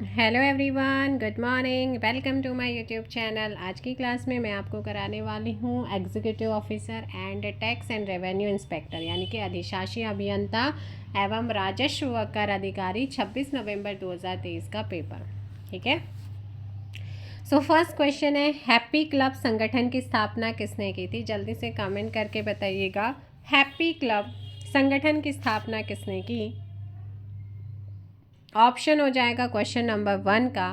Hello everyone, good morning. Welcome to my YouTube channel. आज की class में मैं आपको कराने वाली हूँ executive officer and tax and revenue inspector यानी कि अधिशासी अभियंता एवं राजस्व कर अधिकारी 26 नवंबर 2023 का पेपर। ठीक है। सो फर्स्ट क्वेश्चन है, हैप्पी क्लब संगठन की स्थापना किसने की थी? जल्दी से कमेंट करके बताइएगा, हैप्पी क्लब संगठन की स्थापना किसने की? ऑप्शन हो जाएगा क्वेश्चन नंबर 1 का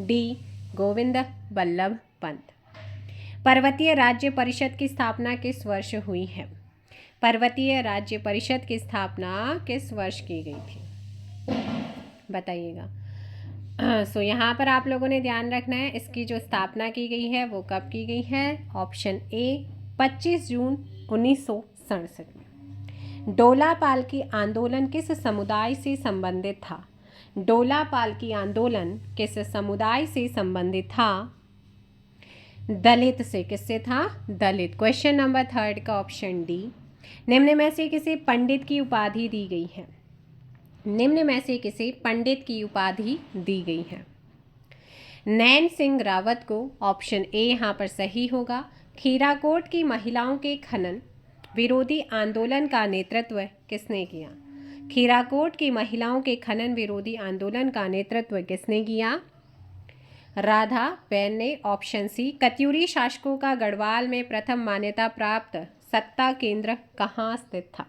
डी, गोविंद बल्लभ पंत। पर्वतीय राज्य परिषद की स्थापना किस वर्ष हुई है? पर्वतीय राज्य परिषद की स्थापना किस वर्ष की गई थी, बताइएगा। सो यहाँ पर आप लोगों ने ध्यान रखना है, इसकी जो स्थापना की गई है वो कब की गई है? ऑप्शन ए 25 जून 1967 में। डोला पालकी आंदोलन किस समुदाय से संबंधित था? डोला पालकी आंदोलन किस समुदाय से संबंधित था? दलित से। किससे था? दलित। क्वेश्चन नंबर 3 का ऑप्शन डी, निम्न में से किसे पंडित की उपाधि दी गई है? निम्न में से किसे पंडित की उपाधि दी गई है? नैन सिंह रावत को। ऑप्शन ए यहाँ पर सही होगा। खीराकोट की महिलाओं के खनन विरोधी आंदोलन का नेतृत्व किसने किया? खीराकोट की महिलाओं के खनन विरोधी आंदोलन का नेतृत्व किसने किया? राधा बेन ने। ऑप्शन सी, कत्यूरी शासकों का गढ़वाल में प्रथम मान्यता प्राप्त सत्ता केंद्र कहाँ स्थित था?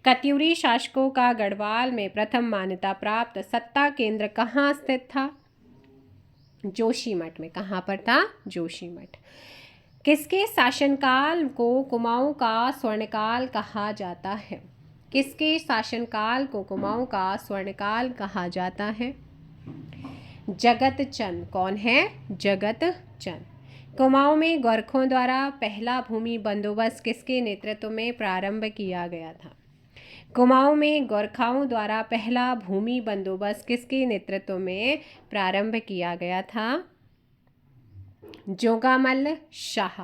कत्यूरी शासकों का गढ़वाल में प्रथम मान्यता प्राप्त सत्ता केंद्र कहाँ स्थित था? जोशीमठ में। कहाँ पर था? जोशीमठ। किसके शासनकाल को कुमाऊं का स्वर्णकाल कहा जाता है? किसके शासनकाल को कुमाऊं का स्वर्णकाल कहा जाता है? जगत चंद। कौन है? जगत चंद। कुमाऊं में गोरखों द्वारा पहला भूमि बंदोबस्त किसके नेतृत्व में प्रारंभ किया गया था? कुमाऊं में गोरखाओं द्वारा पहला भूमि बंदोबस्त किसके नेतृत्व में प्रारंभ किया गया था? Jogamal Shah.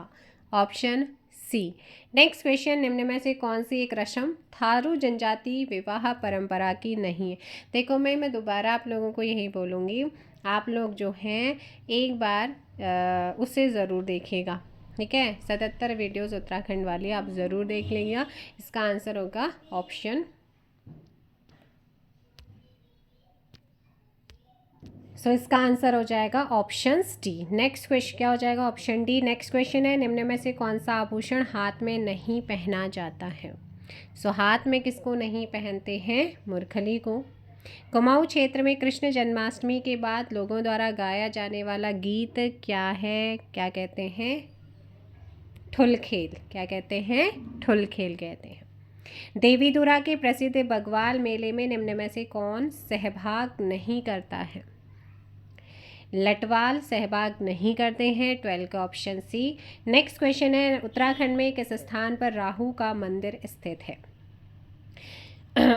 Option C. Next question, निम्न में से कौन सी एक रस्म थारू जनजाति विवाह परंपरा की नहीं है? देखो, मैं दोबारा आप लोगों को यही बोलूँगी, आप लोग जो हैं एक बार उसे ज़रूर देखिएगा। ठीक है, 77 वीडियोज़ उत्तराखंड वाली आप ज़रूर देख लीजिएगा। इसका आंसर होगा ऑप्शन इसका आंसर हो जाएगा ऑप्शन डी। नेक्स्ट क्वेश्चन क्या हो जाएगा? Option D. नेक्स्ट क्वेश्चन है, निम्न में से कौन सा आभूषण हाथ में नहीं पहना जाता है? हाथ में किसको नहीं पहनते हैं? मुरखली को। कुमाऊं क्षेत्र में कृष्ण जन्माष्टमी के बाद लोगों द्वारा गाया जाने वाला गीत क्या है? क्या कहते हैं? ठुलखेल। क्या कहते हैं? ठुलखेल कहते हैं। देवीधुरा के प्रसिद्ध बग्वाल मेले में निम्न में से कौन सहभाग नहीं करता है? लटवाल सहभाग नहीं करते हैं। 12 का ऑप्शन सी। नेक्स्ट क्वेश्चन है, उत्तराखंड में किस स्थान पर राहु का मंदिर स्थित है?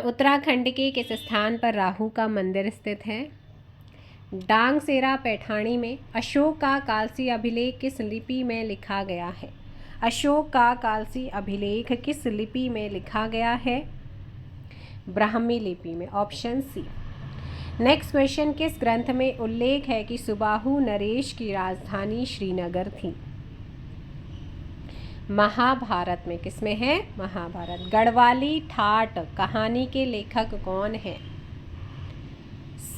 उत्तराखंड के किस स्थान पर राहु का मंदिर स्थित है? डांगसेरा पैठाणी में। अशोक का कालसी अभिलेख किस लिपि में लिखा गया है? अशोक का कालसी अभिलेख किस लिपि में लिखा गया है? ब्राह्मी लिपि में। Option C. नेक्स्ट क्वेश्चन, किस ग्रंथ में उल्लेख है कि सुबाहु नरेश की राजधानी श्रीनगर थी? महाभारत में। किसमें है? महाभारत। गढ़वाली ठाट कहानी के लेखक कौन है?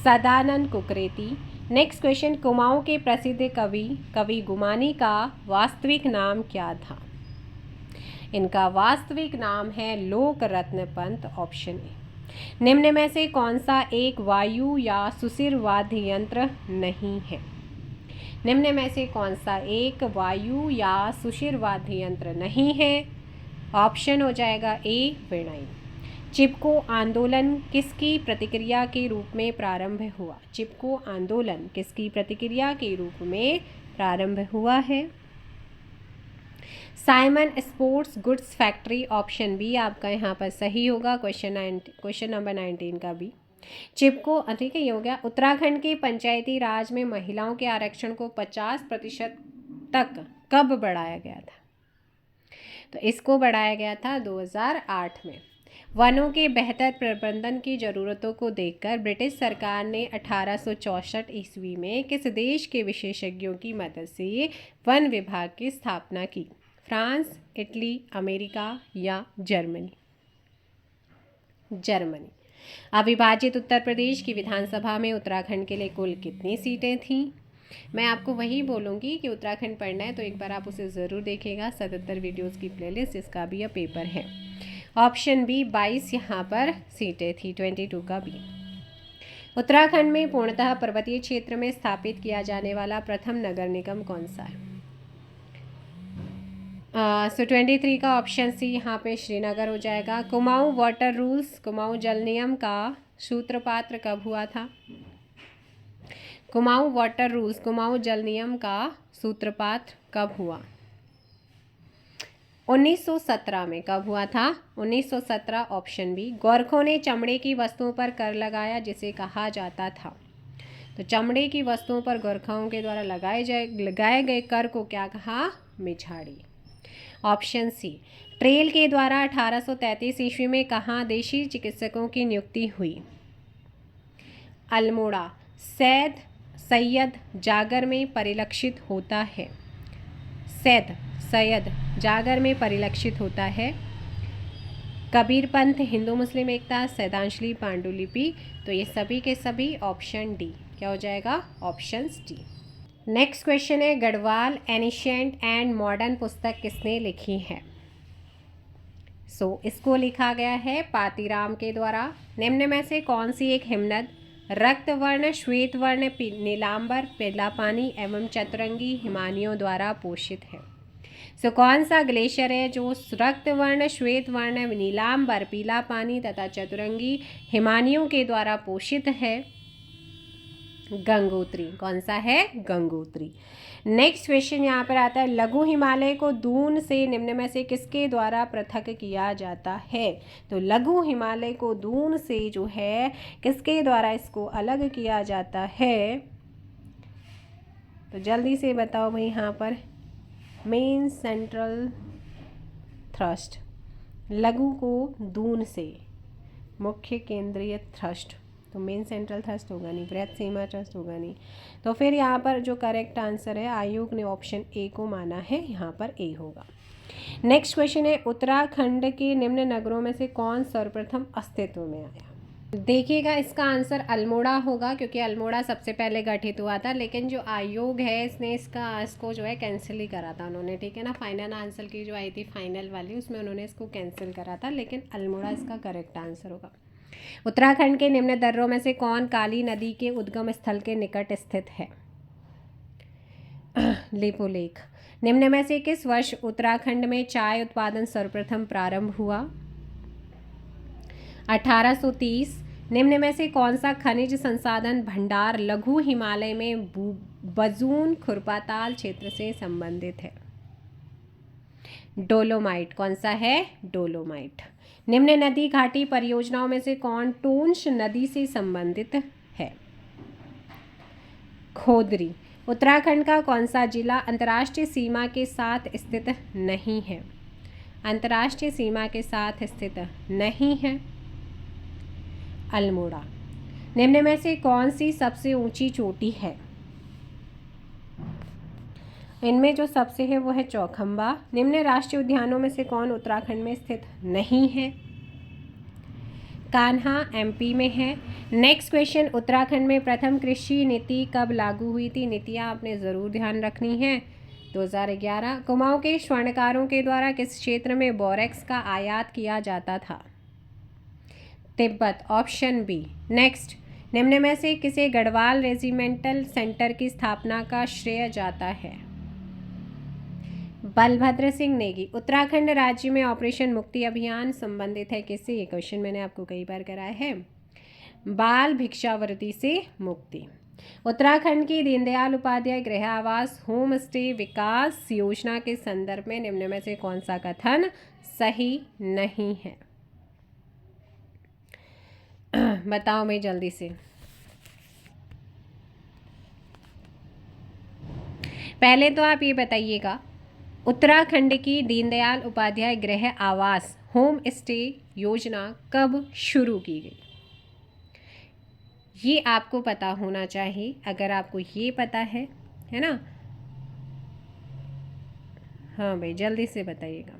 सदानंद कुकरेती। नेक्स्ट क्वेश्चन, कुमाऊं के प्रसिद्ध कवि गुमानी का वास्तविक नाम क्या था? इनका वास्तविक नाम है लोक रत्न पंत। Option A. निम्न में से कौन सा एक वायु या सुशिर वाद्य यंत्र नहीं है? निम्न में से कौन सा एक वायु या सुशिर वाद्य यंत्र नहीं है? ऑप्शन हो जाएगा ए, वीणाई। चिपको आंदोलन किसकी प्रतिक्रिया के रूप में प्रारंभ हुआ? चिपको आंदोलन किसकी प्रतिक्रिया के रूप में प्रारंभ हुआ है? Simon sports goods factory. Option B आपका यहाँ पर सही होगा। क्वेश्चन नंबर 19 का बी। चिपको, ठीक है, ये हो गया। उत्तराखंड के पंचायती राज में महिलाओं के आरक्षण को 50% तक कब बढ़ाया गया था? तो इसको बढ़ाया गया था 2008 में। वनों के बेहतर प्रबंधन की ज़रूरतों को देखकर ब्रिटिश सरकार ने 1864 ईस्वी में किस देश के विशेषज्ञों की मदद से वन विभाग की स्थापना की? फ्रांस, इटली, अमेरिका या जर्मनी? जर्मनी। अविभाजित उत्तर प्रदेश की विधानसभा में उत्तराखंड के लिए कुल कितनी सीटें थीं? मैं आपको वही बोलूँगी कि उत्तराखंड पढ़ना है तो एक बार आप उसे ज़रूर देखिएगा। 77 वीडियोज़ की प्लेलिस्ट, इसका भी यह पेपर है। ऑप्शन बी 22 यहाँ पर सीटें थी, 22 का बी। उत्तराखंड में पूर्णतः पर्वतीय क्षेत्र में स्थापित किया जाने वाला प्रथम नगर निगम कौन सा है? 23 का ऑप्शन सी यहाँ पे श्रीनगर हो जाएगा। कुमाऊं वाटर रूल्स, कुमाऊं जल नियम का सूत्रपात कब हुआ था? कुमाऊं वाटर रूल्स, कुमाऊं जल नियम का सूत्रपात कब हुआ? 1917 में। कब हुआ था? 1917, ऑप्शन बी। गोरखों ने चमड़े की वस्तुओं पर कर लगाया जिसे कहा जाता था। तो चमड़े की वस्तुओं पर गोरखाओं के द्वारा लगाए गए कर को क्या कहा? मिझाड़ी। Option C. ट्रेल के द्वारा 1833 ईस्वी में कहाँ देशी चिकित्सकों की नियुक्ति हुई? अल्मोड़ा। सैयद जागर में परिलक्षित होता है। सैयद जागर में परिलक्षित होता है। कबीर पंथ, हिंदू मुस्लिम एकता, सैदांशली पांडुलिपि। तो ये सभी के सभी ऑप्शन डी। क्या हो जाएगा? Option D. नेक्स्ट क्वेश्चन है, गढ़वाल एनिशिएंट एंड मॉडर्न पुस्तक किसने लिखी है? इसको लिखा गया है पातीराम के द्वारा। निम्न में से कौन सी एक हिमनद रक्तवर्ण, श्वेतवर्ण, नीलांबर, पीला पानी एवं चतुरंगी हिमानियों द्वारा पोषित है? कौन सा ग्लेशियर है जो रक्तवर्ण, श्वेतवर्ण, नीलांबर, पीला पानी तथा चतुरंगी हिमानियों के द्वारा पोषित है? गंगोत्री। कौन सा है? गंगोत्री। नेक्स्ट क्वेश्चन यहाँ पर आता है, लघु हिमालय को दून से निम्न में से किसके द्वारा पृथक किया जाता है? तो लघु हिमालय को दून से जो है किसके द्वारा इसको अलग किया जाता है? तो जल्दी से बताओ भाई यहाँ पर। Main central thrust. लघु को दून से, मुख्य केंद्रीय थ्रस्ट। तो मेन सेंट्रल थ्रस्ट होगा नहीं, बृहत सीमा थ्रस्ट होगा नहीं। तो फिर यहाँ पर जो करेक्ट आंसर है आयोग ने ऑप्शन ए को माना है, यहाँ पर ए होगा। नेक्स्ट क्वेश्चन है, उत्तराखंड के निम्न नगरों में से कौन सर्वप्रथम अस्तित्व में आया? देखिएगा इसका आंसर अल्मोड़ा होगा, क्योंकि अल्मोड़ा सबसे पहले गठित हुआ था, लेकिन जो आयोग है इसने इसको जो है कैंसिल ही करा था उन्होंने, ठीक है ना। फाइनल आंसर की जो आई थी फाइनल वाली, उसमें उन्होंने इसको कैंसिल करा था, लेकिन अल्मोड़ा इसका करेक्ट आंसर होगा। उत्तराखंड के निम्न दर्रों में से कौन काली नदी के उद्गम स्थल के निकट स्थित है? लिपुलेख। निम्न में से किस वर्ष उत्तराखंड में चाय उत्पादन सर्वप्रथम प्रारंभ हुआ? 1830। निम्न में से कौन सा खनिज संसाधन भंडार लघु हिमालय में बजून खुरपाताल क्षेत्र से संबंधित है? डोलोमाइट। कौन सा है? डोलोमाइट। निम्न नदी घाटी परियोजनाओं में से कौन टूंस नदी से संबंधित है? खोदरी। उत्तराखंड का कौन सा जिला अंतर्राष्ट्रीय सीमा के साथ स्थित नहीं है? अंतर्राष्ट्रीय सीमा के साथ स्थित नहीं है? अल्मोड़ा। निम्न में से कौन सी सबसे ऊंची चोटी है? इनमें जो सबसे है वो है चौखंबा। निम्न राष्ट्रीय उद्यानों में से कौन उत्तराखंड में स्थित नहीं है? कान्हा एमपी में है। नेक्स्ट क्वेश्चन, उत्तराखंड में प्रथम कृषि नीति कब लागू हुई थी? नीतियाँ आपने ज़रूर ध्यान रखनी है। 2011। कुमाऊं के स्वर्णकारों के द्वारा किस क्षेत्र में बोरेक्स का आयात किया जाता था? तिब्बत। Option B. नेक्स्ट, निम्न में से किसे गढ़वाल रेजिमेंटल सेंटर की स्थापना का श्रेय जाता है? बलभद्र सिंह नेगी। उत्तराखंड राज्य में ऑपरेशन मुक्ति अभियान संबंधित है किससे? ये क्वेश्चन मैंने आपको कई बार कराया है। बाल भिक्षावृत्ति से मुक्ति। उत्तराखंड की दीनदयाल उपाध्याय गृह आवास होम स्टे विकास योजना के संदर्भ में निम्न में से कौन सा कथन सही नहीं है? बताओ मैं जल्दी से। पहले तो आप ये बताइएगा, उत्तराखंड की दीनदयाल उपाध्याय गृह आवास होम स्टे योजना कब शुरू की गई? ये आपको पता होना चाहिए। अगर आपको ये पता है ना? हाँ भाई, जल्दी से बताइएगा।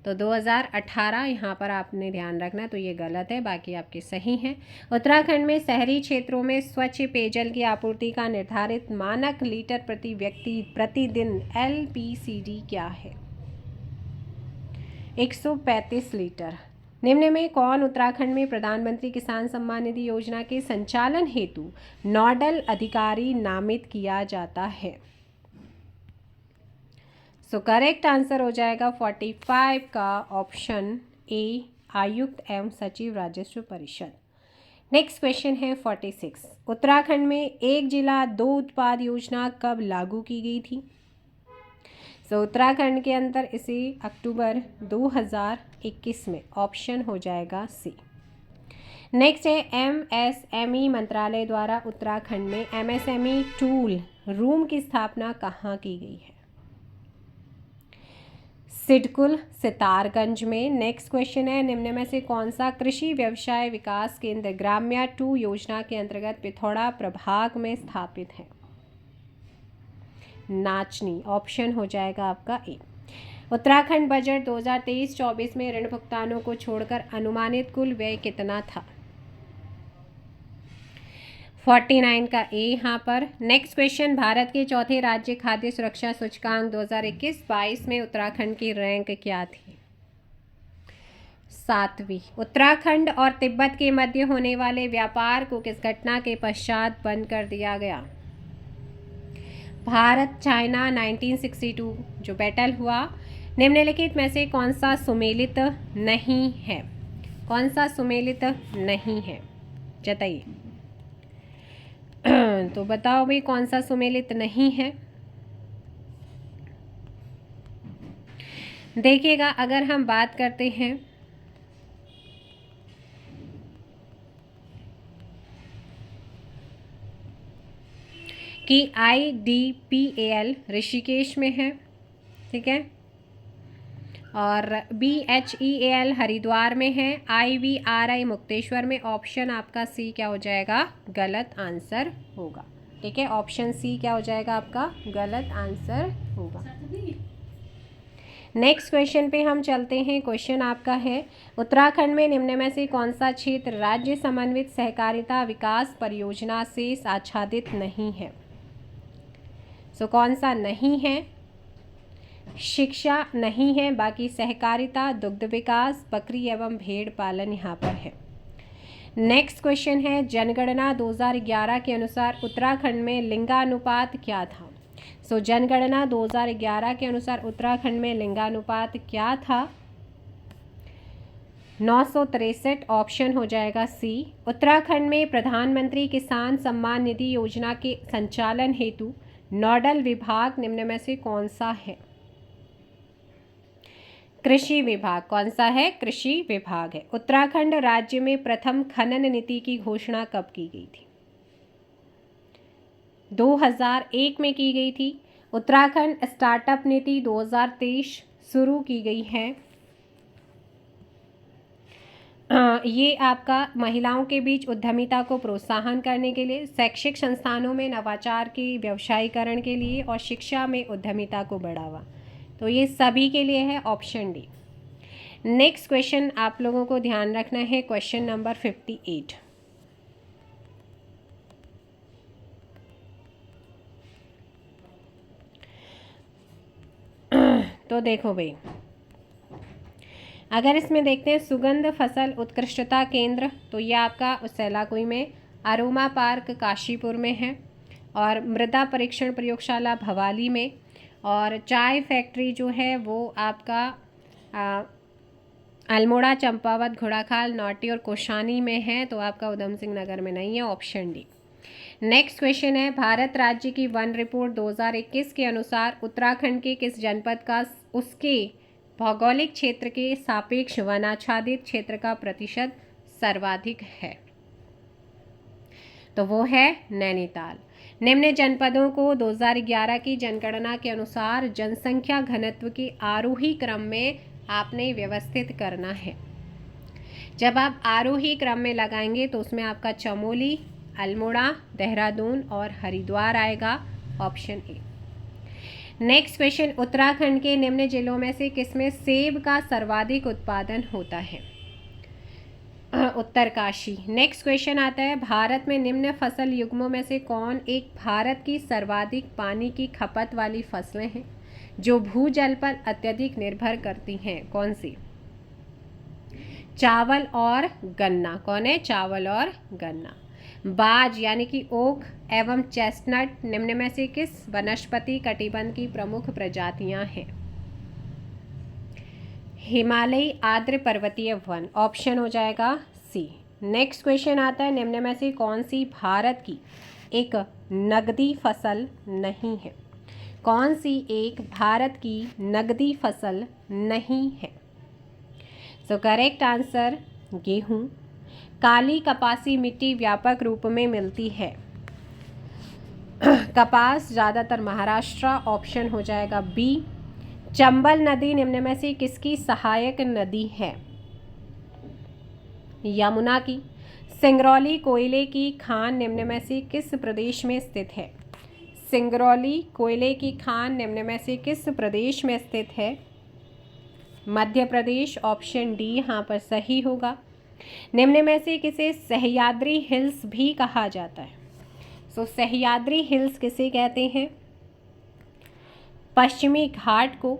तो 2018 यहाँ पर आपने ध्यान रखना, तो ये गलत है, बाकी आपके सही हैं। उत्तराखंड में शहरी क्षेत्रों में स्वच्छ पेयजल की आपूर्ति का निर्धारित मानक लीटर प्रति व्यक्ति प्रतिदिन LPCD क्या है? 135 लीटर। निम्न में कौन उत्तराखंड में प्रधानमंत्री किसान सम्मान निधि योजना के संचालन हेतु नोडल अधिकारी नामित किया जाता है? सो करेक्ट आंसर हो जाएगा 45 का ऑप्शन ए, आयुक्त एवं सचिव राजस्व परिषद। नेक्स्ट क्वेश्चन है 46। उत्तराखंड में एक जिला दो उत्पाद योजना कब लागू की गई थी? सो उत्तराखंड के अंदर इसे अक्टूबर 2021 में, ऑप्शन हो जाएगा सी। नेक्स्ट है MSME मंत्रालय द्वारा उत्तराखंड में MSME टूल रूम की स्थापना कहाँ की गई है? सिडकुल सितारगंज में। नेक्स्ट क्वेश्चन है, निम्न में से कौन सा कृषि व्यवसाय विकास केंद्र ग्राम्या 2 योजना के अंतर्गत पिथौरा प्रभाग में स्थापित है? नाचनी, ऑप्शन हो जाएगा आपका ए। उत्तराखंड बजट 2023-24 में ऋण भुगतानों को छोड़कर अनुमानित कुल व्यय कितना था? 49 का ए यहाँ पर। नेक्स्ट क्वेश्चन, भारत के चौथे राज्य खाद्य सुरक्षा सूचकांक 2021-22 में उत्तराखंड की रैंक क्या थी? 7वीं। उत्तराखंड और तिब्बत के मध्य होने वाले व्यापार को किस घटना के पश्चात बंद कर दिया गया? भारत चाइना 1962 जो बैटल हुआ। निम्नलिखित में से कौन सा सुमेलित नहीं है? कौन सा सुमेलित नहीं है, बताइए। तो बताओ भाई, कौन सा सुमेलित नहीं है? देखिएगा, अगर हम बात करते हैं कि IDPAL ऋषिकेश में है, ठीक है, और BHEAL हरिद्वार में है, IVRI मुक्तेश्वर में। ऑप्शन आपका सी क्या हो जाएगा? गलत आंसर होगा, ठीक है। ऑप्शन सी क्या हो जाएगा आपका? गलत आंसर होगा। नेक्स्ट क्वेश्चन पे हम चलते हैं। क्वेश्चन आपका है, उत्तराखंड में निम्न में से कौन सा क्षेत्र राज्य समन्वित सहकारिता विकास परियोजना से आच्छादित नहीं है? सो कौन सा नहीं है? शिक्षा नहीं है, बाकी सहकारिता, दुग्ध विकास, बकरी एवं भेड़ पालन यहाँ पर है। नेक्स्ट क्वेश्चन है, जनगणना 2011 के अनुसार उत्तराखंड में लिंगानुपात क्या था? सो जनगणना 2011 के अनुसार उत्तराखंड में लिंगानुपात क्या था? 963, ऑप्शन हो जाएगा सी। उत्तराखंड में प्रधानमंत्री किसान सम्मान निधि योजना के संचालन हेतु नोडल विभाग निम्न में से कौन सा है? कृषि विभाग। कौन सा है? कृषि विभाग है। उत्तराखंड राज्य में प्रथम खनन नीति की घोषणा कब की गई थी? 2001 में की गई थी। उत्तराखंड स्टार्टअप नीति 2023 शुरू की गई है। ये आपका महिलाओं के बीच उद्यमिता को प्रोत्साहन करने के लिए, शैक्षिक संस्थानों में नवाचार के व्यवसायीकरण के लिए और शिक्षा में उद्यमिता को बढ़ावा, तो ये सभी के लिए है, ऑप्शन डी। नेक्स्ट क्वेश्चन आप लोगों को ध्यान रखना है, क्वेश्चन नंबर 58। तो देखो भाई, अगर इसमें देखते हैं सुगंध फसल उत्कृष्टता केंद्र, तो ये आपका सैलाकुई में, अरोमा पार्क काशीपुर में है, और मृदा परीक्षण प्रयोगशाला भवाली में, और चाय फैक्ट्री जो है वो आपका अल्मोड़ा, चंपावत, घोड़ाखाल, नौटी और कोशानी में है, तो आपका उधम सिंह नगर में नहीं है, ऑप्शन डी। नेक्स्ट क्वेश्चन है, भारत राज्य की वन रिपोर्ट 2021 के अनुसार उत्तराखंड के किस जनपद का उसके भौगोलिक क्षेत्र के सापेक्ष वनाच्छादित क्षेत्र का प्रतिशत सर्वाधिक है? तो वो है नैनीताल। निम्न जनपदों को 2011 की जनगणना के अनुसार जनसंख्या घनत्व के आरोही क्रम में आपने व्यवस्थित करना है। जब आप आरोही क्रम में लगाएंगे तो उसमें आपका चमोली, अल्मोड़ा, देहरादून और हरिद्वार आएगा, option A. Next question, Uttarakhand के निम्न जिलों में से किसमें सेब का सर्वाधिक उत्पादन होता है? उत्तरकाशी। नेक्स्ट क्वेश्चन आता है, भारत में निम्न फसल युग्मों में से कौन एक भारत की सर्वाधिक पानी की खपत वाली फसलें हैं जो भूजल पर अत्यधिक निर्भर करती हैं? कौन सी? चावल और गन्ना। कौन है? चावल और गन्ना। बाज यानी कि ओक एवं चेस्टनट निम्न में से किस वनस्पति कटिबंध की प्रमुख प्रजातियां हैं? हिमालयी आर्द्र पर्वतीय वन, ऑप्शन हो जाएगा सी। नेक्स्ट क्वेश्चन आता है, निम्न में से कौन सी भारत की एक नगदी फसल नहीं है? कौन सी एक भारत की नगदी फसल नहीं है? सो करेक्ट आंसर गेहूं। काली कपासी मिट्टी व्यापक रूप में मिलती है। कपास ज़्यादातर महाराष्ट्र, ऑप्शन हो जाएगा बी। चंबल नदी निम्न में से किसकी सहायक नदी है? यमुना की। सिंगरौली कोयले की खान निम्न में से किस प्रदेश में स्थित है? सिंगरौली कोयले की खान निम्न में से किस प्रदेश में स्थित है? मध्य प्रदेश, ऑप्शन डी यहाँ पर सही होगा। निम्न में से किसे सह्याद्री हिल्स भी कहा जाता है? सो सह्याद्री हिल्स किसे कहते हैं? पश्चिमी घाट को।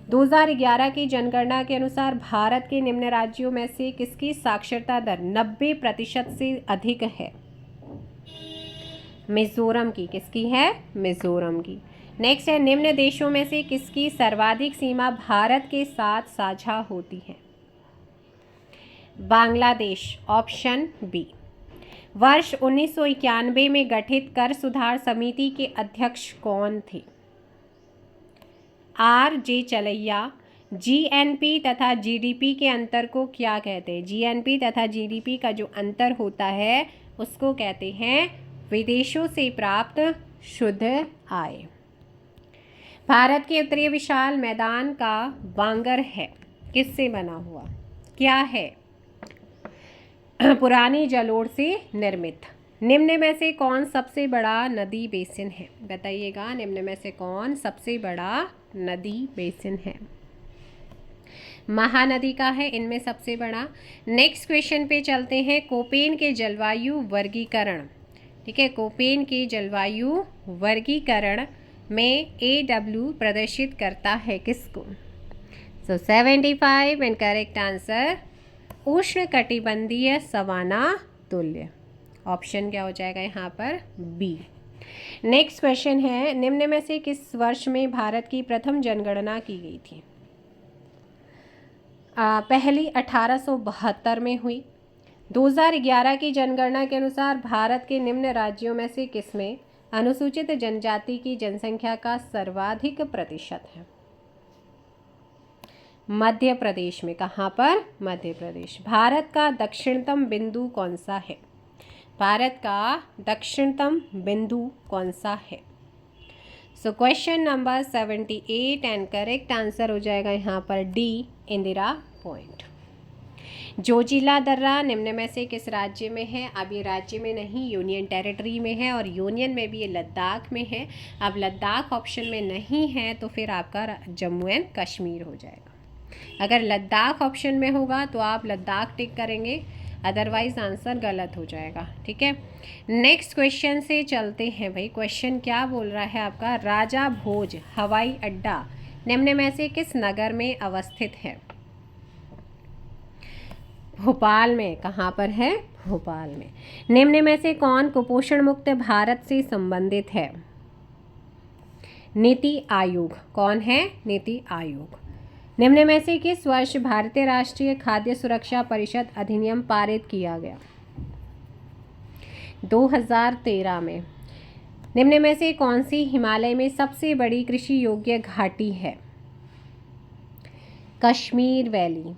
2011 की जनगणना के अनुसार भारत के निम्न राज्यों में से किसकी साक्षरता दर 90% से अधिक है? मिजोरम की। किसकी है? मिजोरम की। नेक्स्ट है, निम्न देशों में से किसकी सर्वाधिक सीमा भारत के साथ साझा होती है? Bangladesh, option B. वर्ष 1991 में गठित कर सुधार समिति के अध्यक्ष कौन थे? R.J. चलैया। जीएनपी तथा जीडीपी के अंतर को क्या कहते हैं? जीएनपी तथा जीडीपी का जो अंतर होता है उसको कहते हैं विदेशों से प्राप्त शुद्ध आय। भारत के उत्तरी विशाल मैदान का वांगर है किससे बना हुआ? क्या है? पुरानी जलोढ़ से निर्मित। निम्न में से कौन सबसे बड़ा नदी बेसिन है? बताइएगा, निम्न में से कौन सबसे बड़ा नदी बेसिन है? महानदी का है इनमें सबसे बड़ा। नेक्स्ट क्वेश्चन पे चलते हैं, कोपेन के जलवायु वर्गीकरण, ठीक है, कोपेन के जलवायु वर्गीकरण में AW प्रदर्शित करता है किसको? सो 75 एंड करेक्ट आंसर उष्ण कटिबंधीय सवाना तुल्य, ऑप्शन क्या हो जाएगा यहाँ पर? बी। नेक्स्ट क्वेश्चन है, निम्न में से किस वर्ष में भारत की प्रथम जनगणना की गई थी? पहली 1872 में हुई। 2011 की जनगणना के अनुसार भारत के निम्न राज्यों में से किसमें अनुसूचित जनजाति की जनसंख्या का सर्वाधिक प्रतिशत है? मध्य प्रदेश में। कहाँ पर? मध्य प्रदेश। भारत का दक्षिणतम बिंदु कौन सा है? भारत का दक्षिणतम बिंदु कौन सा है? So question number 78 and correct answer हो जाएगा यहाँ पर डी, इंदिरा पॉइंट। जोजिला दर्रा निम्न में से किस राज्य में है? अब ये राज्य में नहीं, यूनियन टेरिटरी में है, और यूनियन में भी ये लद्दाख में है। अब लद्दाख ऑप्शन में नहीं है तो फिर आपका जम्मू एंड कश्मीर हो जाएगा। अगर लद्दाख ऑप्शन में होगा तो आप लद्दाख टिक करेंगे, अदरवाइज आंसर गलत हो जाएगा, ठीक है। नेक्स्ट क्वेश्चन से चलते हैं भाई। क्वेश्चन क्या बोल रहा है आपका? राजा भोज हवाई अड्डा निम्न में से किस नगर में अवस्थित है? भोपाल में। कहाँ पर है? भोपाल में। निम्न में से कौन कुपोषण मुक्त भारत से संबंधित है? नीति आयोग। कौन है? नीति आयोग। निम्न में से किस वर्ष भारतीय राष्ट्रीय खाद्य सुरक्षा परिषद अधिनियम पारित किया गया? 2013 में। निम्न में से कौन सी हिमालय में सबसे बड़ी कृषि योग्य घाटी है? कश्मीर वैली।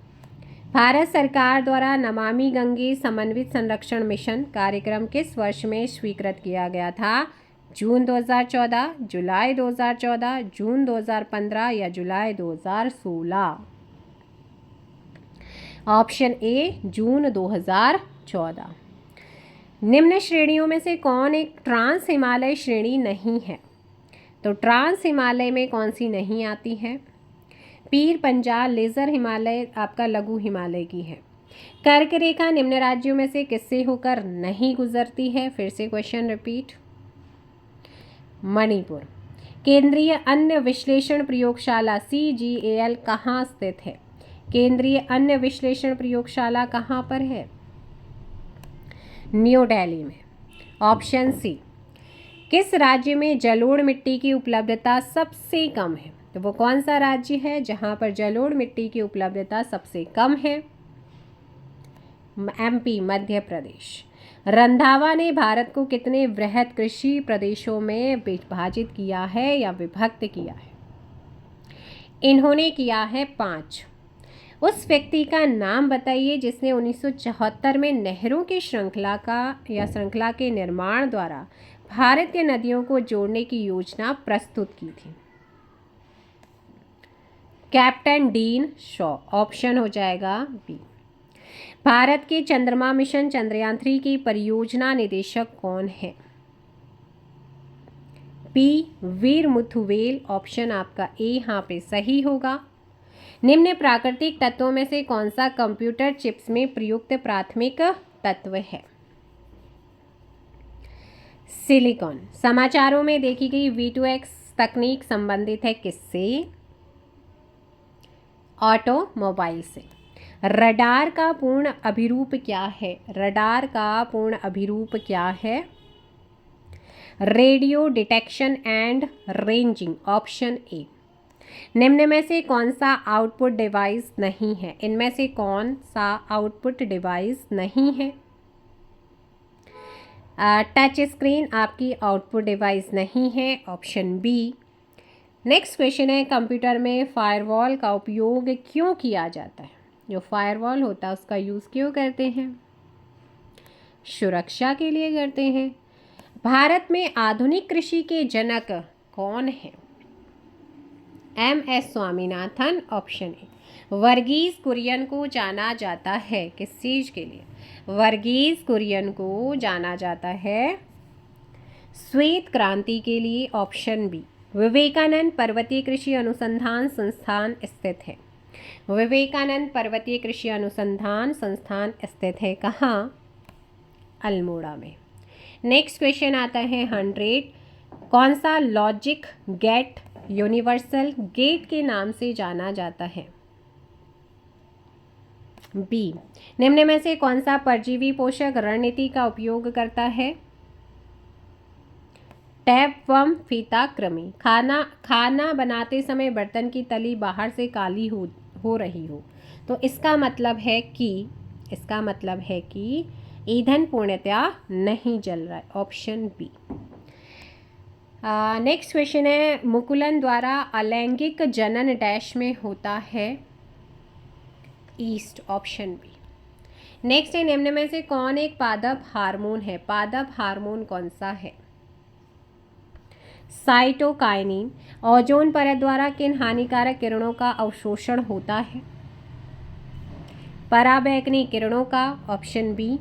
भारत सरकार द्वारा नमामि गंगे समन्वित संरक्षण मिशन कार्यक्रम किस वर्ष में स्वीकृत किया गया था? जून 2014, जुलाई 2014, जून 2015 या जुलाई 2016? ऑप्शन ए जून 2014। निम्न श्रेणियों में से कौन एक ट्रांस हिमालय श्रेणी नहीं है? तो ट्रांस हिमालय में कौन सी नहीं आती है? पीर पंजाल लेज़र हिमालय आपका लघु हिमालय की है। कर्क रेखा निम्न राज्यों में से किससे होकर नहीं गुजरती है? फिर से क्वेश्चन रिपीट। मणिपुर। केंद्रीय अन्न विश्लेषण प्रयोगशाला CGAL कहाँ स्थित है? केंद्रीय अन्न विश्लेषण प्रयोगशाला कहाँ पर है? न्यू दिल्ली में। Option C. किस राज्य में जलोढ़ मिट्टी की उपलब्धता सबसे कम है? तो वो कौन सा राज्य है जहां पर जलोढ़ मिट्टी की उपलब्धता सबसे कम है? MP मध्य प्रदेश। रंधावा ने भारत को कितने वृहद कृषि प्रदेशों में विभाजित किया है या विभक्त किया है? इन्होंने किया है 5। उस व्यक्ति का नाम बताइए जिसने 1974 में नहरों की श्रृंखला के निर्माण द्वारा भारतीय नदियों को जोड़ने की योजना प्रस्तुत की थी। Captain dean Shaw. ऑप्शन हो जाएगा बी। भारत के चंद्रमा मिशन चंद्रयान 3 की परियोजना निदेशक कौन है? पी वीर मुथुवेल। ऑप्शन आपका ए यहाँ पे सही होगा। निम्न प्राकृतिक तत्वों में से कौन सा कंप्यूटर चिप्स में प्रयुक्त प्राथमिक तत्व है? सिलिकॉन। समाचारों में देखी गई V2X तकनीक संबंधित है किससे? ऑटोमोबाइल से। रडार का पूर्ण अभिरूप क्या है? रडार का पूर्ण अभिरूप क्या है? Radio detection and ranging. Option A. निम्न में से कौन सा आउटपुट डिवाइस नहीं है? इनमें से कौन सा आउटपुट डिवाइस नहीं है? टच स्क्रीन आपकी आउटपुट डिवाइस नहीं है। Option B. नेक्स्ट क्वेश्चन है, कंप्यूटर में फायरवॉल का उपयोग क्यों किया जाता है? जो फायरवॉल होता है उसका यूज़ क्यों करते हैं? सुरक्षा के लिए करते हैं। भारत में आधुनिक कृषि के जनक कौन है? MS Swaminathan. Option A. Verghese Kurien को जाना जाता है किस चीज़ के लिए? वर्गीज कुरियन को जाना जाता है श्वेत क्रांति के लिए। Option B. विवेकानंद पर्वतीय कृषि अनुसंधान संस्थान स्थित है। विवेकानंद पर्वतीय कृषि अनुसंधान संस्थान स्थित है कहाँ? अल्मोड़ा में। नेक्स्ट क्वेश्चन आता है 100। कौन सा लॉजिक गेट यूनिवर्सल गेट के नाम से जाना जाता है? बी। निम्न में से कौन सा परजीवी पोषक रणनीति का उपयोग करता है? टैपवर्म फीता कृमि। खाना बनाते समय बर्तन की तली बाहर से काली हो रही हो तो इसका मतलब है कि ईंधन पूर्णतया नहीं जल रहा है। Option B. नेक्स्ट क्वेश्चन है, मुकुलन द्वारा अलैंगिक जनन डैश में होता है? ईस्ट। Option B. नेक्स्ट है, निम्न में से कौन एक पादप हार्मोन है? पादप हार्मोन कौन सा है? साइटोकाइनिन। ओजोन परत द्वारा किन हानिकारक किरणों का अवशोषण होता है? पराबैंगनी किरणों का। Option B.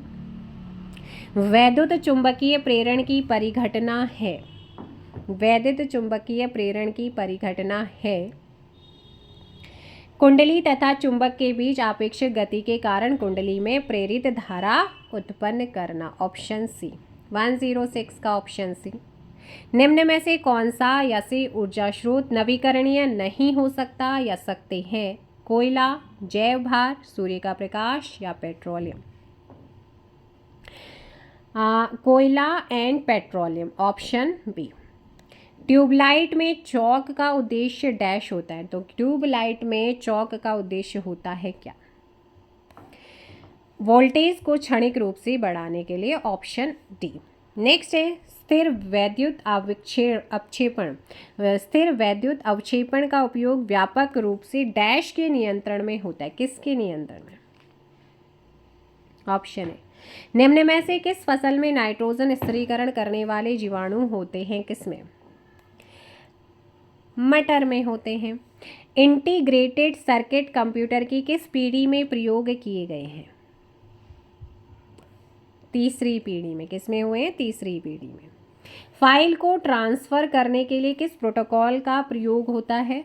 वैद्युत चुंबकीय प्रेरण की परिघटना है। वैद्युत चुंबकीय प्रेरण की परिघटना है कुंडली तथा चुंबक के बीच आपेक्षिक गति के कारण कुंडली में प्रेरित धारा उत्पन्न करना। Option C. 106 का ऑप्शन सी। निम्न में से कौन सा या से ऊर्जा स्रोत नवीकरणीय नहीं हो सकता या सकते हैं? कोयला, जैव भार, सूर्य का प्रकाश या पेट्रोलियम? कोयला एंड पेट्रोलियम। Option B. ट्यूबलाइट में चौक का उद्देश्य डैश होता है, तो ट्यूबलाइट में चौक का उद्देश्य होता है क्या? वोल्टेज को क्षणिक रूप से बढ़ाने के लिए। Option D. नेक्स्ट है, स्थिर वैद्युत अवक्षेपण। स्थिर वैद्युत अवक्षेपण का उपयोग व्यापक रूप से डैश के नियंत्रण में होता है, किसके नियंत्रण में? ऑप्शन है, निम्न में से किस फसल में नाइट्रोजन स्थिरीकरण करने वाले जीवाणु होते हैं? किसमें? मटर में होते हैं। इंटीग्रेटेड सर्किट कंप्यूटर की किस पीढ़ी में प्रयोग किए गए हैं? तीसरी पीढ़ी में। किस में हुए हैं? तीसरी पीढ़ी में। फाइल को ट्रांसफर करने के लिए किस प्रोटोकॉल का प्रयोग होता है?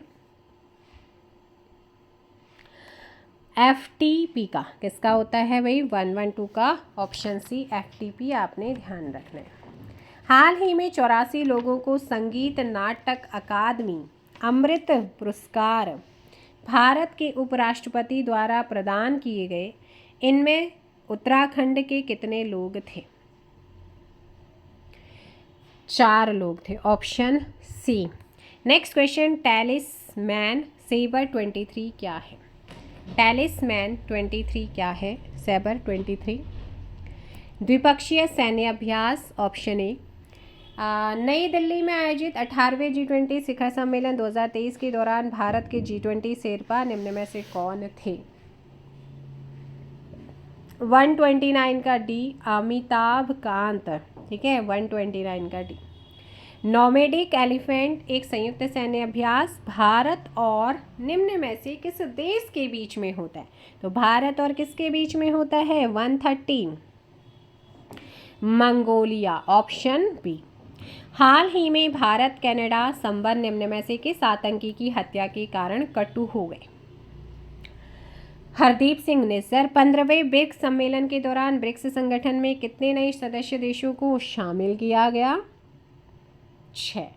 FTP का। किसका होता है भाई? 112 का। ऑप्शन सी FTP आपने ध्यान रखना है। हाल ही में 84 लोगों को संगीत नाटक अकादमी अमृत पुरस्कार भारत के उपराष्ट्रपति द्वारा प्रदान किए गए। इनमें उत्तराखंड के कितने लोग थे? 4 लोग थे। Option C. Next question, Talisman Sabre 23 क्या है? टैलिस्मैन 23 क्या है? सेबर 23 द्विपक्षीय सैन्य अभ्यास। Option A. नई दिल्ली में आयोजित 18वें G20 शिखर सम्मेलन 2023 के दौरान भारत के G20 शेरपा निम्न में से कौन थे? 129 का डी, अमिताभ कांत। ठीक है, 129 का डी। नोमैडिक एलिफेंट एक संयुक्त सैन्य अभ्यास भारत और निम्न में से किस देश के बीच में होता है? तो भारत और किसके बीच में होता है? 130 मंगोलिया। Option B. हाल ही में भारत कनाडा संबंध निम्न में से किस आतंकी की हत्या के कारण कटु हो गए? हरदीप सिंह निज्जर। 15वें ब्रिक्स सम्मेलन के दौरान ब्रिक्स संगठन में कितने नए सदस्य देशों को शामिल किया गया? 6।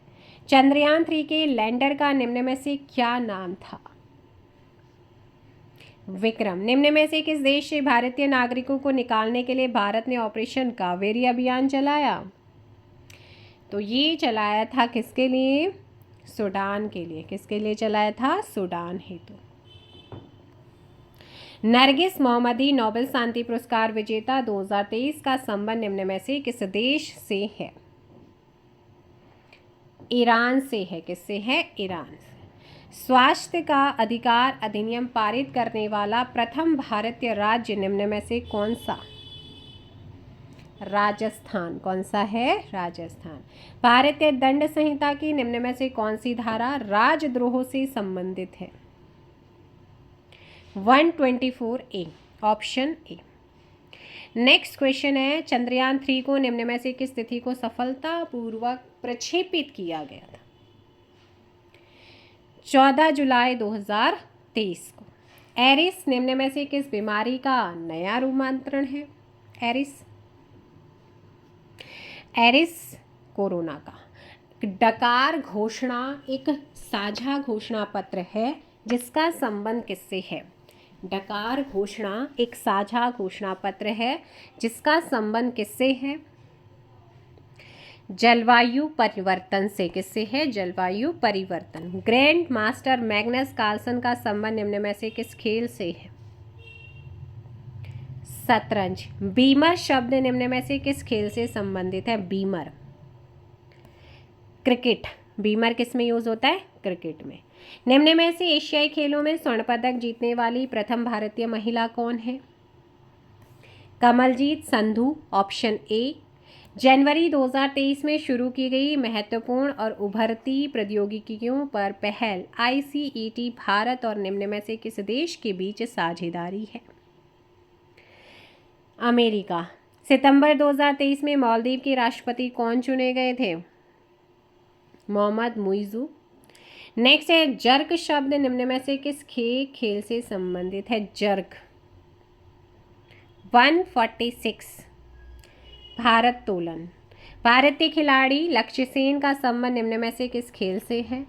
चंद्रयान 3 के लैंडर का निम्न में से क्या नाम था? विक्रम। निम्न में से किस देश से भारतीय नागरिकों को निकालने के लिए भारत ने ऑपरेशन कावेरी अभियान चलाया? तो ये चलाया था किसके लिए? सूडान के लिए। किसके लिए चलाया था? सूडान हेतु। नरगिस मोहम्मदी नोबेल शांति पुरस्कार विजेता 2023 का संबंध निम्न में से किस देश से है? ईरान से है। किससे है? ईरान से। स्वास्थ्य का अधिकार अधिनियम पारित करने वाला प्रथम भारतीय राज्य निम्न में से कौन सा? राजस्थान। कौन सा है? राजस्थान। भारतीय दंड संहिता की निम्न में से कौन सी धारा राजद्रोह से संबंधित है? 124A। Option A. Next question है, चंद्रयान 3 को निम्न में से किस तिथि को सफलतापूर्वक प्रक्षेपित किया गया था? 14 जुलाई 2023 को। एरिस निम्न में से किस बीमारी का नया रूपांतरण है? एरिस कोरोना का। डकार घोषणा एक साझा घोषणा पत्र है जिसका संबंध किससे है? डकार घोषणा एक साझा घोषणा पत्र है जिसका संबंध किससे है? जलवायु परिवर्तन से। किससे है? जलवायु परिवर्तन। ग्रैंड मास्टर मैग्नस कार्लसन का संबंध निम्न में से किस खेल से है? शतरंज। बीमर शब्द निम्न में से किस खेल से संबंधित है? बीमर। क्रिकेट। बीमर किस में यूज होता है? क्रिकेट में। निम्न में से एशियाई खेलों में स्वर्ण पदक जीतने वाली प्रथम भारतीय महिला कौन है? कमलजीत संधू। Option A. जनवरी 2023 में शुरू की गई महत्वपूर्ण और उभरती प्रौद्योगिकियों पर पहल ICET भारत और निम्न में से किस देश के बीच साझेदारी है? अमेरिका। सितंबर 2023 में मालदीव के राष्ट्रपति कौन चुने गए थे? मोहम्मद मुइज़ू। नेक्स्ट है, जर्क शब्द निम्न में से किस खेल से संबंधित है? जर्क। 146 भारोत्तोलन। भारतीय खिलाड़ी लक्ष्य सेन का संबंध निम्न में से किस खेल से है?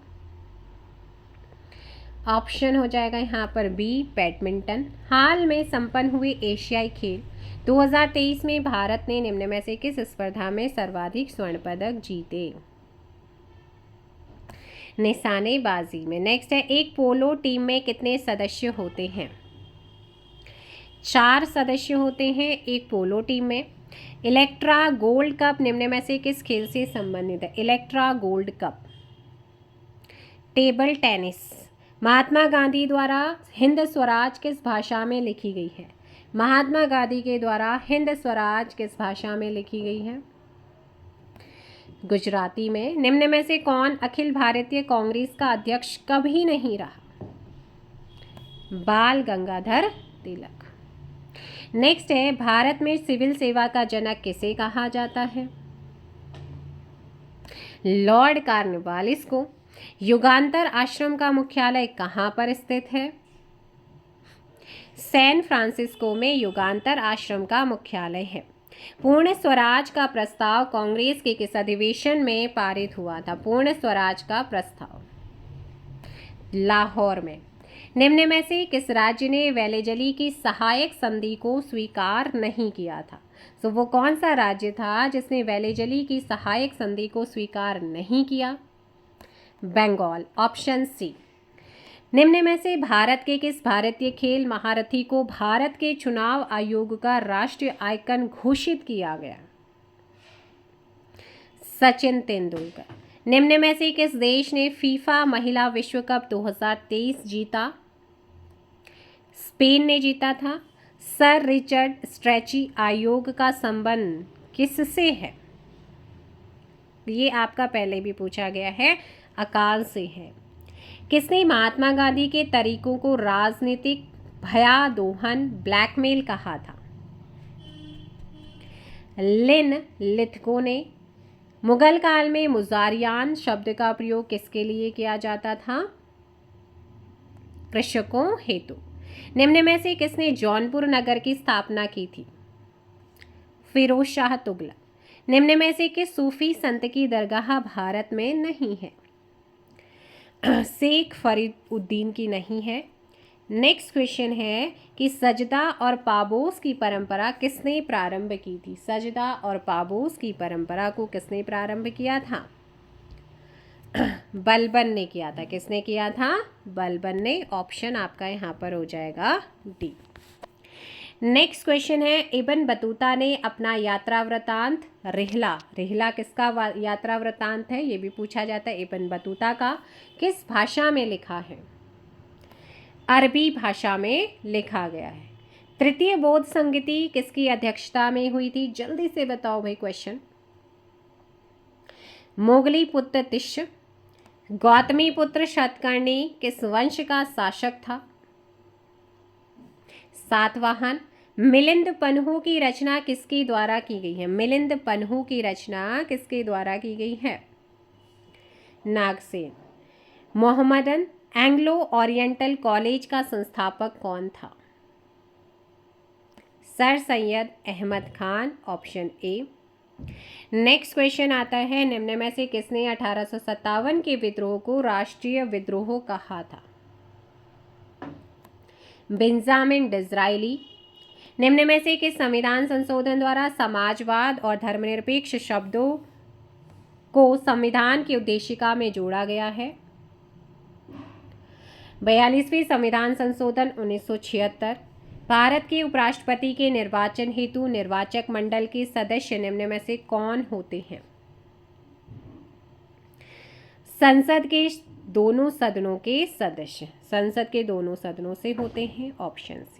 ऑप्शन हो जाएगा यहाँ पर बी, बैडमिंटन। हाल में संपन्न हुए एशियाई खेल 2023 में भारत ने निम्न में से किस स्पर्धा में सर्वाधिक स्वर्ण पदक जीते? निशानेबाजी में। नेक्स्ट है, एक पोलो टीम में कितने सदस्य होते हैं? 4 सदस्य होते हैं एक पोलो टीम में। इलेक्ट्रा गोल्ड कप निम्न में से किस खेल से संबंधित है? Electra gold cup. Table tennis. Mahatma Gandhi द्वारा हिंद स्वराज किस भाषा में लिखी गई है? महात्मा गांधी के द्वारा हिंद स्वराज किस भाषा में लिखी गई है? गुजराती में। निम्न में से कौन अखिल भारतीय कांग्रेस का अध्यक्ष कभी नहीं रहा? बाल गंगाधर तिलक। नेक्स्ट है, भारत में सिविल सेवा का जनक किसे कहा जाता है? लॉर्ड कॉर्नवालिस को। युगांतर आश्रम का मुख्यालय कहाँ पर स्थित है? सैन फ्रांसिस्को में युगांतर आश्रम का मुख्यालय है। पूर्ण स्वराज का प्रस्ताव कांग्रेस के किस अधिवेशन में पारित हुआ था? पूर्ण स्वराज का प्रस्ताव लाहौर में। निम्न में से किस राज्य ने वेलेजली की सहायक संधि को स्वीकार नहीं किया था? तो वो कौन सा राज्य था जिसने वेलेजली की सहायक संधि को स्वीकार नहीं किया? Bengal, option C. निम्न में से भारत के किस भारतीय खेल महारथी को भारत के चुनाव आयोग का राष्ट्रीय आइकन घोषित किया गया? सचिन तेंदुलकर। निम्न में से किस देश ने फीफा महिला विश्व कप 2023 जीता? स्पेन ने जीता था। सर रिचर्ड स्ट्रेची आयोग का संबंध किससे है? ये आपका पहले भी पूछा गया है, अकाल से है। किसने महात्मा गांधी के तरीकों को राजनीतिक भयादोहन ब्लैकमेल कहा था? लिन लिथगो ने। मुगल काल में मुजारियान शब्द का प्रयोग किसके लिए किया जाता था? कृषकों हेतु। निम्न में से किसने जौनपुर नगर की स्थापना की थी? फिरोज शाह तुगलक। निम्न में से किस सूफी संत की दरगाह भारत में नहीं है? शेख फरीदुद्दीन की नहीं है। नेक्स्ट क्वेश्चन है कि सजदा और पाबोस की परंपरा किसने प्रारंभ की थी? सजदा और पाबोस की परंपरा को किसने प्रारंभ किया था? बलबन ने किया था। किसने किया था? बलबन ने। ऑप्शन आपका यहाँ पर हो जाएगा डी। नेक्स्ट क्वेश्चन है, इब्न बतूता ने अपना यात्रा वृतांत रिहला, रिहला किसका यात्रा वृतांत है? ये भी पूछा जाता है। इब्न बतूता का किस भाषा में लिखा है? अरबी भाषा में लिखा गया है। तृतीय बौद्ध संगति किसकी अध्यक्षता में हुई थी? जल्दी से बताओ भाई क्वेश्चन। मोगली पुत्र तिष्य। गौतमी पुत्र शतकर्णी किस वंश का शासक था? सातवाहन। मिलिंद पन्हू की रचना किसके द्वारा की गई है? मिलिंद पन्हू की रचना किसके द्वारा की गई है? Nagasena. Mohammedan Anglo Oriental College का संस्थापक कौन था? Sir Syed Ahmad Khan. Option A. Next question आता है, निम्न में से किसने 1857 के विद्रोह को राष्ट्रीय विद्रोह कहा था? Benjamin Disraeli. निम्न में से किस संविधान संशोधन द्वारा समाजवाद और धर्मनिरपेक्ष शब्दों को संविधान की उद्देशिका में जोड़ा गया है? 42वें संविधान संशोधन 1976। भारत के उपराष्ट्रपति के निर्वाचन हेतु निर्वाचक मंडल के सदस्य निम्न में से कौन होते हैं? संसद के दोनों सदनों के सदस्य। संसद के दोनों सदनों से होते हैं। Option C.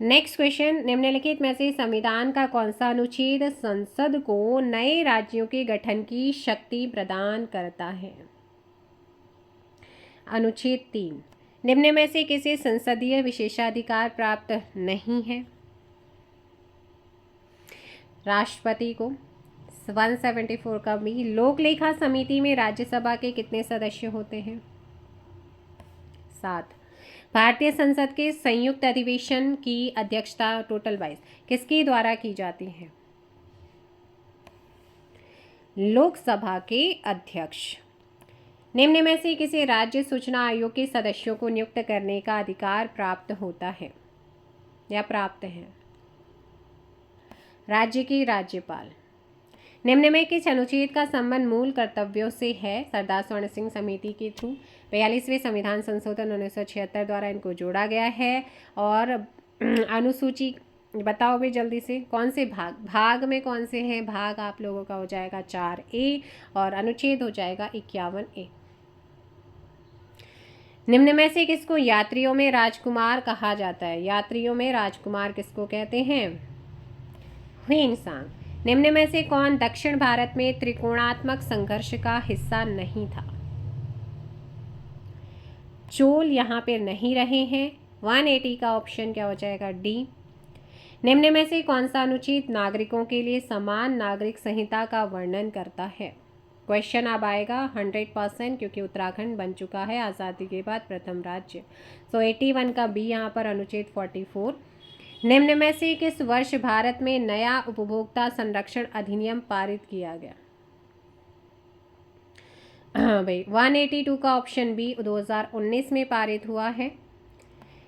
नेक्स्ट क्वेश्चन, निम्नलिखित में से संविधान का कौन सा अनुच्छेद संसद को नए राज्यों के गठन की शक्ति प्रदान करता है? अनुच्छेद 3। निम्न में से किसे संसदीय विशेषाधिकार प्राप्त नहीं है? राष्ट्रपति को। 174 का भी। लोक लेखा समिति में राज्यसभा के कितने सदस्य होते हैं? 7। भारतीय संसद के संयुक्त अधिवेशन की अध्यक्षता टोटल 22 किसके द्वारा की जाती है? लोकसभा के अध्यक्ष। निम्न में से किसी राज्य सूचना आयोग के सदस्यों को नियुक्त करने का अधिकार प्राप्त होता है या प्राप्त है? राज्य के राज्यपाल। निम्न में किस अनुच्छेद का संबंध मूल कर्तव्यों से है? सरदार स्वर्ण सिंह समिति के थ्रू 42वें संविधान संशोधन 1976 द्वारा इनको जोड़ा गया है। और अनुसूची बताओ भी जल्दी से, कौन से भाग में कौन से हैं? भाग आप लोगों का हो जाएगा 4A और अनुच्छेद हो जाएगा 51A। निम्न में से किसको यात्रियों में राजकुमार कहा जाता है? यात्रियों में राजकुमार किसको कहते हैं? ह्वेनसांग। निम्न में से कौन दक्षिण भारत में त्रिकोणात्मक संघर्ष का हिस्सा नहीं था? चोल यहाँ पे नहीं रहे हैं। 180 का ऑप्शन क्या हो जाएगा? डी। निम्न में से कौन सा अनुच्छेद नागरिकों के लिए समान नागरिक संहिता का वर्णन करता है? क्वेश्चन अब आएगा 100%, क्योंकि उत्तराखंड बन चुका है आज़ादी के बाद प्रथम राज्य। 81 का बी यहाँ पर अनुच्छेद 44। निम्न में से किस वर्ष भारत में नया उपभोक्ता संरक्षण अधिनियम पारित किया गया? हाँ भाई, 182 का ऑप्शन बी 2019 में पारित हुआ है।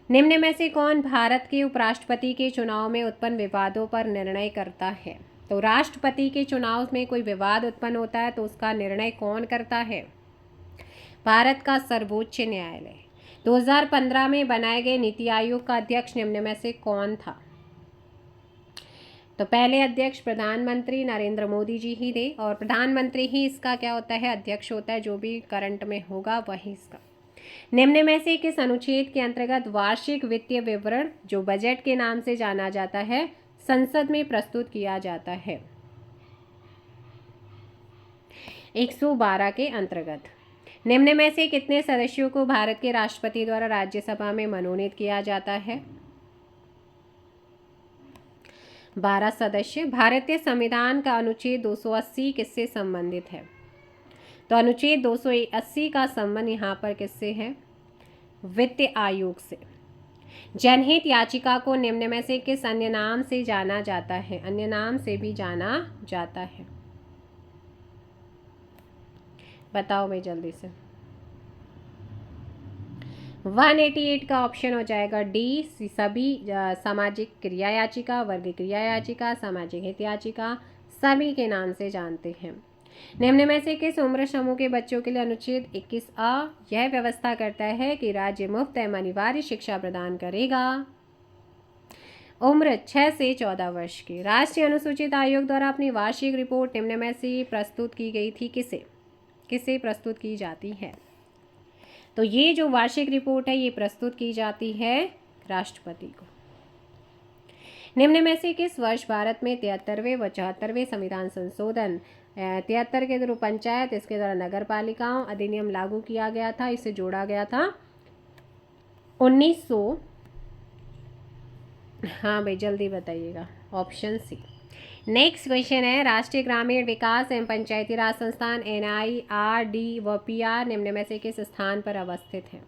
निम्न में से कौन भारत के उपराष्ट्रपति के चुनाव में उत्पन्न विवादों पर निर्णय करता है? तो राष्ट्रपति के चुनाव में कोई विवाद उत्पन्न होता है तो उसका निर्णय कौन करता है? भारत का सर्वोच्च न्यायालय। 2015 में बनाए गए नीति आयोग का अध्यक्ष निम्न में से कौन था? तो पहले अध्यक्ष प्रधानमंत्री नरेंद्र मोदी जी ही थे, और प्रधानमंत्री ही इसका क्या होता है? अध्यक्ष होता है। जो भी करंट में होगा वही इसका। निम्न में से किस अनुच्छेद के अंतर्गत वार्षिक वित्तीय विवरण, जो बजट के नाम से जाना जाता है, संसद में प्रस्तुत किया जाता है? 112 के अंतर्गत। निम्न में से कितने सदस्यों को भारत के राष्ट्रपति द्वारा राज्यसभा में मनोनीत किया जाता है? 12 सदस्य। भारतीय संविधान का अनुच्छेद 280 किससे संबंधित है? तो अनुच्छेद 280 का संबंध यहाँ पर किससे है? वित्त आयोग से। जनहित याचिका को निम्न में से किस अन्य नाम से जाना जाता है? अन्य नाम से भी जाना जाता है, बताओ भाई जल्दी से। 188 का ऑप्शन हो जाएगा डी, सभी सामाजिक क्रिया याचिका, वर्ग क्रिया याचिका, सामाजिक हित याचिका, सभी के नाम से जानते हैं। निम्न में से किस उम्र समूह के बच्चों के लिए अनुच्छेद 21A यह व्यवस्था करता है कि राज्य मुफ्त एवं अनिवार्य शिक्षा प्रदान करेगा? उम्र 6 से 14 वर्ष की। राष्ट्रीय अनुसूचित आयोग द्वारा अपनी वार्षिक रिपोर्ट निम्न में से प्रस्तुत की गई थी किसे प्रस्तुत की जाती है? तो ये जो वार्षिक रिपोर्ट है ये प्रस्तुत की जाती है राष्ट्रपति को। निम्न में से किस वर्ष भारत में 73वें व 74वें संविधान संशोधन 73 के द्वारा पंचायत, इसके द्वारा नगर पालिकाओं अधिनियम लागू किया गया था? इसे जोड़ा गया था 1900। हाँ भाई जल्दी बताइएगा, ऑप्शन सी। नेक्स्ट क्वेश्चन है, राष्ट्रीय ग्रामीण विकास एवं पंचायती राज संस्थान NIRD व PR निम्न में से किस स्थान पर अवस्थित है?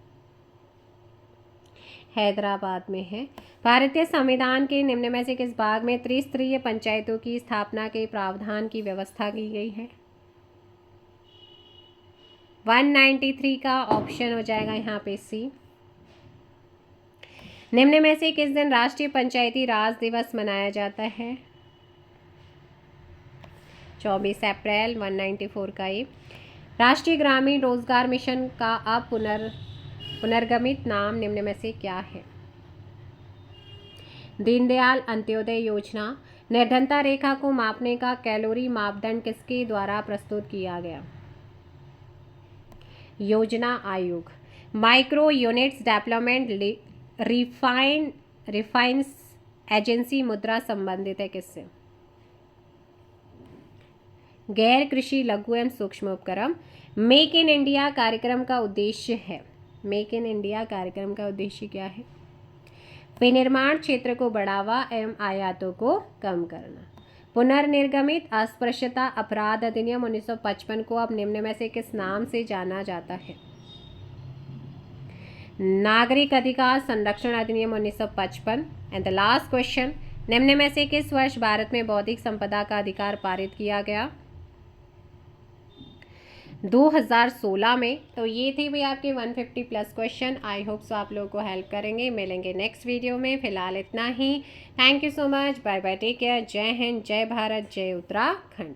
हैदराबाद में है। भारतीय संविधान के निम्न में से किस भाग में त्रिस्तरीय पंचायतों की स्थापना के प्रावधान की व्यवस्था की गई है? 193 का ऑप्शन हो जाएगा यहाँ पे सी। निम्न में से किस दिन राष्ट्रीय पंचायती राज दिवस मनाया जाता है? 24 अप्रैल। 194 का ये। राष्ट्रीय ग्रामीण रोजगार मिशन का अब पुनर्गमित नाम निम्न में से क्या है? दीनदयाल अंत्योदय योजना। निर्धनता रेखा को मापने का कैलोरी मापदंड किसके द्वारा प्रस्तुत किया गया? योजना आयोग। माइक्रो यूनिट्स डेवलपमेंट रिफाइंस एजेंसी मुद्रा संबंधित है किससे? गैर कृषि लघु एवं सूक्ष्म उपक्रम। मेक इन इंडिया कार्यक्रम का उद्देश्य है? मेक इन इंडिया कार्यक्रम का उद्देश्य क्या है? विनिर्माण क्षेत्र को बढ़ावा एवं आयातों को कम करना। पुनर्निर्गमित अस्पृश्यता अपराध अधिनियम 1955 को अब निम्न में से किस नाम से जाना जाता है? नागरिक अधिकार संरक्षण अधिनियम 1955। एंड द लास्ट क्वेश्चन, निम्न में से किस वर्ष भारत में बौद्धिक संपदा का अधिकार पारित किया गया? 2016 में। तो ये थे भी आपके 150 plus question. I hope so आप लोगों को हेल्प करेंगे। मिलेंगे नेक्स्ट वीडियो में। फिलहाल इतना ही। Thank you so much. Bye bye, take care. जय हिंद, जय भारत, जय उत्तराखंड।